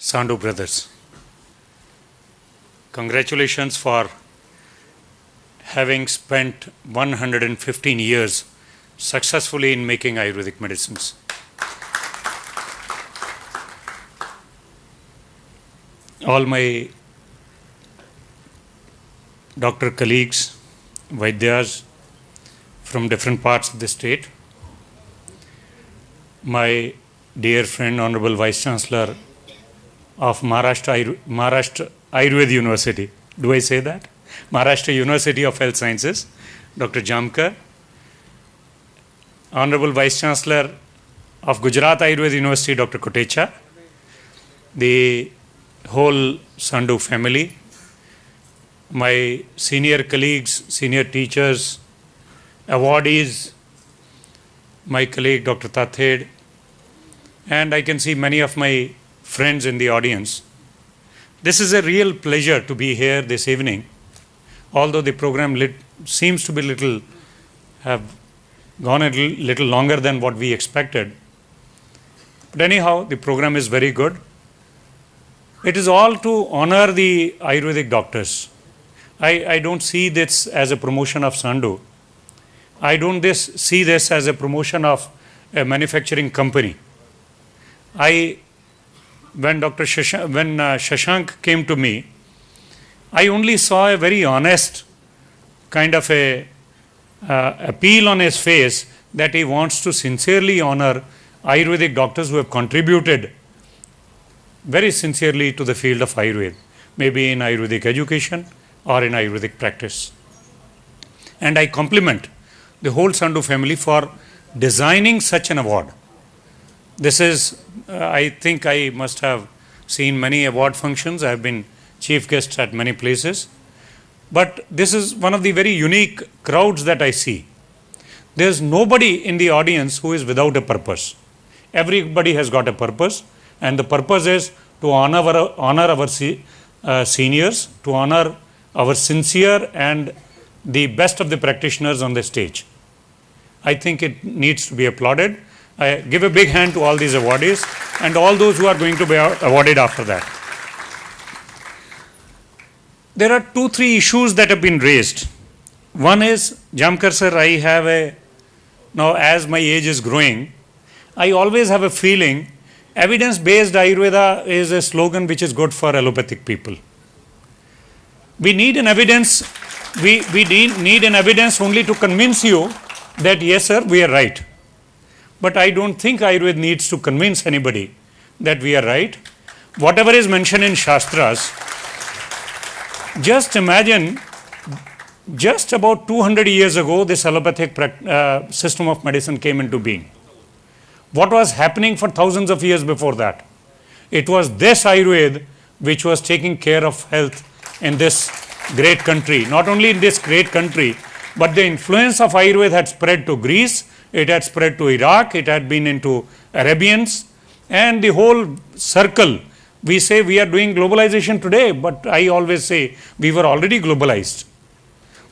Sandu brothers, congratulations for having spent 115 years successfully in making Ayurvedic medicines. All my doctor colleagues, Vaidyas from different parts of the state, my dear friend, Honorable Vice Chancellor of Maharashtra Ayurveda University, do I say that? Maharashtra University of Health Sciences, Dr. Jamkar, Honorable Vice Chancellor of Gujarat Ayurveda University, Dr. Kotecha, the whole Sandu family, my senior colleagues, senior teachers, awardees, my colleague Dr. Tathed, and I can see many of my friends in the audience. This is a real pleasure to be here this evening, although the program seems to be have gone a little longer than what we expected. But anyhow, the program is very good. It is all to honor the Ayurvedic doctors. I don't see this as a promotion of Sandu. I don't see this as a promotion of a manufacturing company. When Shashank came to me, I only saw a very honest kind of a appeal on his face that he wants to sincerely honor Ayurvedic doctors who have contributed very sincerely to the field of Ayurveda, maybe in Ayurvedic education or in Ayurvedic practice. And I compliment the whole Sandu family for designing such an award. This is, I think I must have seen many award functions. I have been chief guest at many places. But this is one of the very unique crowds that I see. There is nobody in the audience who is without a purpose. Everybody has got a purpose, and the purpose is to honor our seniors, to honor our sincere and the best of the practitioners on the stage. I think it needs to be applauded. I give a big hand to all these awardees and all those who are going to be awarded after that. There are 2-3 issues that have been raised. One is, Jamkar sir, now as my age is growing, I always have a feeling evidence-based Ayurveda is a slogan which is good for allopathic people. We need an evidence, we need an evidence only to convince you that yes sir, we are right. But I don't think Ayurveda needs to convince anybody that we are right. Whatever is mentioned in Shastras, just imagine, just about 200 years ago, this allopathic system of medicine came into being. What was happening for thousands of years before that? It was this Ayurveda which was taking care of health in this great country. Not only in this great country, but the influence of Ayurveda had spread to Greece, it had spread to Iraq, it had been into Arabians, and the whole circle. We say we are doing globalization today, but I always say we were already globalized.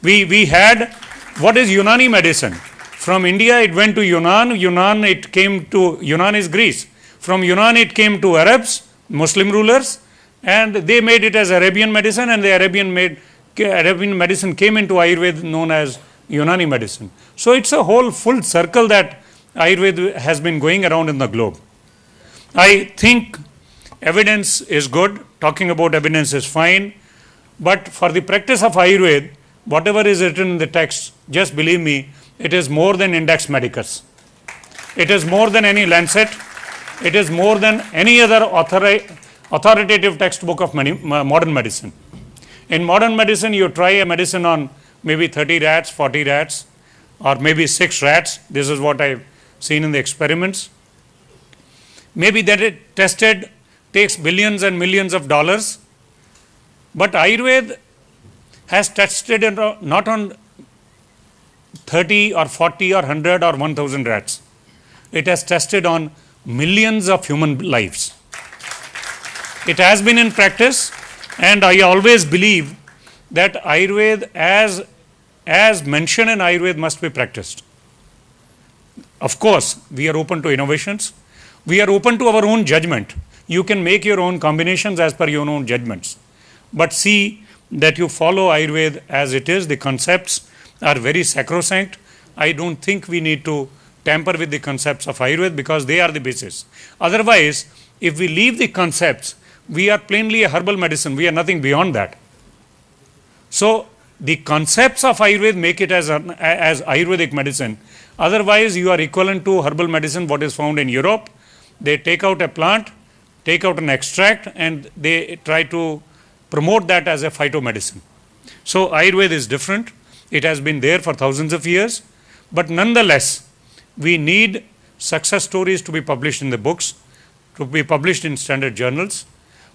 We had, what is Unani medicine? From India it went to Yunan, Yunan is Greece. From Yunan it came to Arabs, Muslim rulers, and they made it as Arabian medicine, and the Arabian medicine came into Ayurveda known as Unani medicine. So it's a whole full circle that Ayurveda has been going around in the globe. I think evidence is good, talking about evidence is fine, but for the practice of Ayurveda, whatever is written in the text, just believe me, it is more than Index Medicus. It is more than any Lancet. It is more than any other authoritative textbook of modern medicine. In modern medicine, you try a medicine on maybe 30 rats, 40 rats, or maybe 6 rats. This is what I've seen in the experiments. Maybe that it tested takes billions and millions of dollars. But Ayurveda has tested not on 30 or 40 or 100 or 1000 rats. It has tested on millions of human lives. It has been in practice, and I always believe that Ayurveda as mentioned in Ayurveda must be practiced. Of course, we are open to innovations. We are open to our own judgment. You can make your own combinations as per your own judgments. But see that you follow Ayurveda as it is. The concepts are very sacrosanct. I don't think we need to tamper with the concepts of Ayurveda because they are the basis. Otherwise, if we leave the concepts, we are plainly a herbal medicine. We are nothing beyond that. So, the concepts of Ayurveda make it as Ayurvedic medicine. Otherwise, you are equivalent to herbal medicine, what is found in Europe. They take out a plant, take out an extract, and they try to promote that as a phytomedicine. So, Ayurveda is different. It has been there for thousands of years. But nonetheless, we need success stories to be published in the books, to be published in standard journals,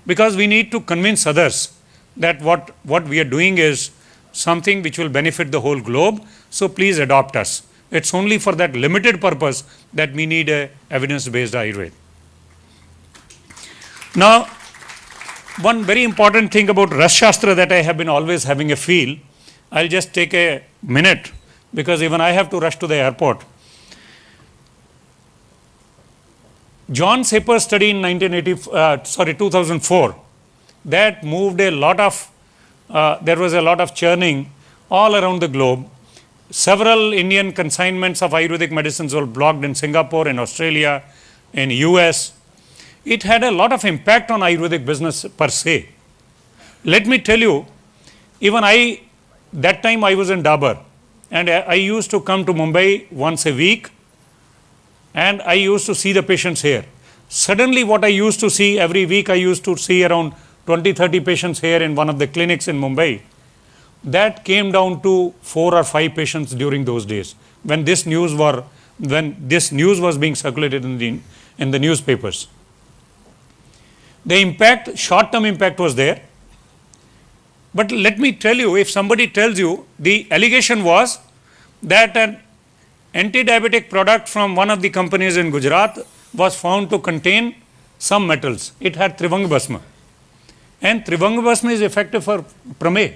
because we need to convince others that what we are doing is something which will benefit the whole globe. So please adopt us. It's only for that limited purpose that we need a evidence-based Ayurveda. Now, one very important thing about Ras Shastra that I have been always having a feel, I'll just take a minute because even I have to rush to the airport. John Saper's study in 2004, that moved a lot of, there was a lot of churning all around the globe. Several Indian consignments of Ayurvedic medicines were blocked in Singapore, in Australia, in US. It had a lot of impact on Ayurvedic business per se. Let me tell you, even that time I was in Dabur, and I used to come to Mumbai once a week, and I used to see the patients here. Suddenly what I used to see every week, I used to see around 20-30 patients here in one of the clinics in Mumbai. That came down to 4 or 5 patients during those days when this news was being circulated in the newspapers. The impact, short-term impact was there. But let me tell you, if somebody tells you, the allegation was that an anti-diabetic product from one of the companies in Gujarat was found to contain some metals. It had Trivanga Bhasma. And Trivanga Bhasma is effective for Prameh.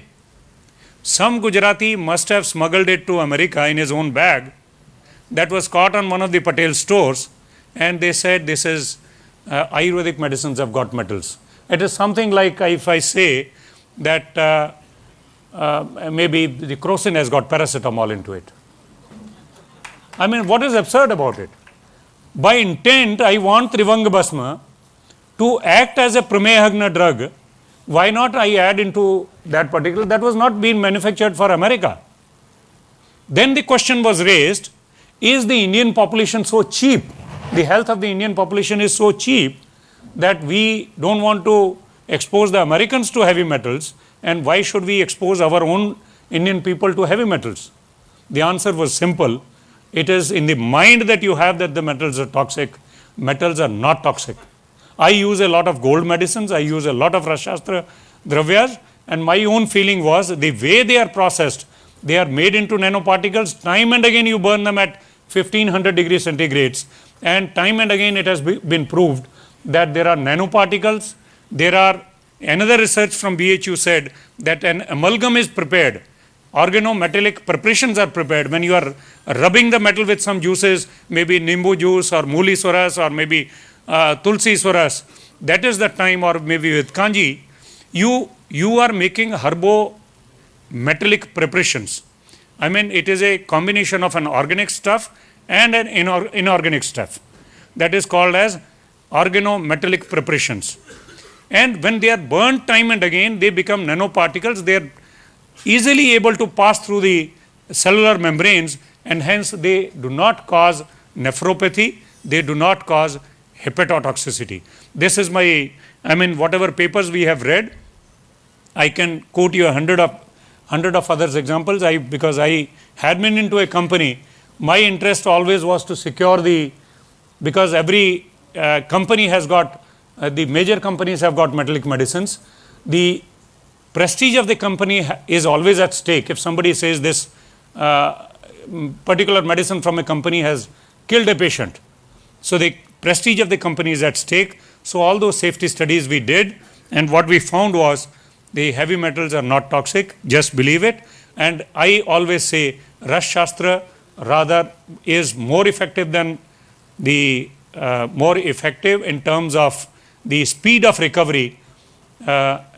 Some Gujarati must have smuggled it to America in his own bag. That was caught on one of the Patel stores, and they said this is Ayurvedic medicines have got metals. It is something like if I say that maybe the Crocin has got paracetamol into it. I mean, what is absurd about it? By intent, I want Trivanga Bhasma to act as a Pramehagna drug. Why not I add into that particular, that was not being manufactured for America. Then the question was raised, is the Indian population so cheap? The health of the Indian population is so cheap that we don't want to expose the Americans to heavy metals, and why should we expose our own Indian people to heavy metals? The answer was simple. It is in the mind that you have that the metals are toxic. Metals are not toxic. I use a lot of gold medicines. I use a lot of Ras Shastra dravyas, and my own feeling was the way they are processed, they are made into nanoparticles. Time and again you burn them at 1500 degrees centigrades, and time and again it has been proved that there are nanoparticles. There are, another research from BHU said that an amalgam is prepared. Organometallic preparations are prepared when you are rubbing the metal with some juices, maybe Nimbu juice or Muli Swaras or maybe Tulsi Swaras. That is the time, or maybe with Kanji, you are making herbo-metallic preparations. I mean, it is a combination of an organic stuff and an inorganic stuff. That is called as organometallic preparations. And when they are burnt time and again, they become nanoparticles. They are easily able to pass through the cellular membranes, and hence they do not cause nephropathy, they do not cause hepatotoxicity. This is my, I mean, whatever papers we have read, I can quote you 100 of other examples. Because I had been into a company, my interest always was to secure because every company has got, the major companies have got metallic medicines. The prestige of the company is always at stake. If somebody says this particular medicine from a company has killed a patient, so the prestige of the company is at stake. So all those safety studies we did, and what we found was the heavy metals are not toxic, just believe it. And I always say Ras Shastra rather is more effective than more effective in terms of the speed of recovery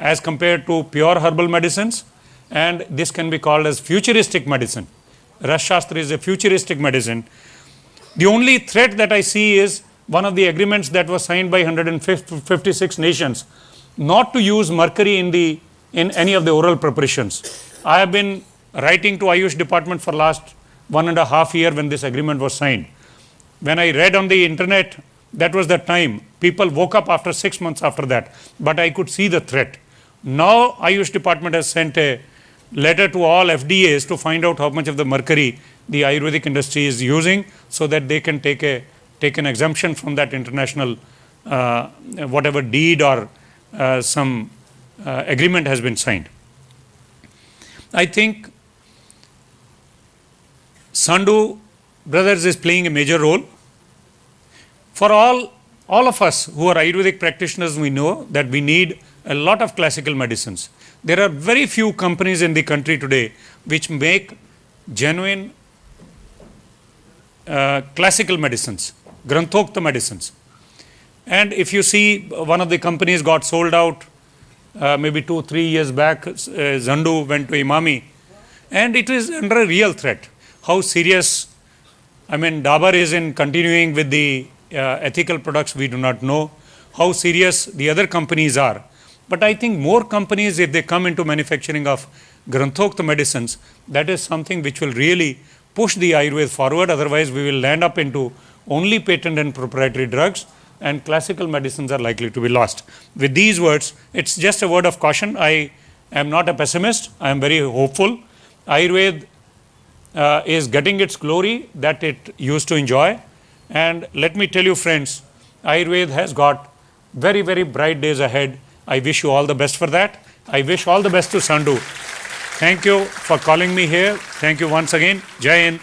as compared to pure herbal medicines, and this can be called as futuristic medicine. Ras Shastra is a futuristic medicine. The only threat that I see is one of the agreements that was signed by 156 nations not to use mercury in any of the oral preparations. I have been writing to Ayush department for last 1.5 years when this agreement was signed. When I read on the internet, that was the time. People woke up after 6 months after that, but I could see the threat. Now Ayush department has sent a letter to all FDAs to find out how much of the mercury the Ayurvedic industry is using, so that they can take an exemption from that international whatever deed or some agreement has been signed. I think Sandhu Brothers is playing a major role. For all of us who are Ayurvedic practitioners, we know that we need a lot of classical medicines. There are very few companies in the country today which make genuine classical medicines, Granthokta medicines. And if you see, one of the companies got sold out maybe 2-3 years back. Zandu went to Imami, and it is under a real threat. How serious, I mean, Dabur is in continuing with the ethical products, we do not know. How serious the other companies are. But I think more companies, if they come into manufacturing of Granthokta medicines, that is something which will really push the Ayurveda forward. Otherwise, we will land up into only patent and proprietary drugs, and classical medicines are likely to be lost. With these words, it's just a word of caution. I am not a pessimist. I am very hopeful. Ayurveda is getting its glory that it used to enjoy. And let me tell you, friends, Ayurveda has got very, very bright days ahead. I wish you all the best for that. I wish all the best to Sandhu. Thank you for calling me here. Thank you once again. Jai Hind.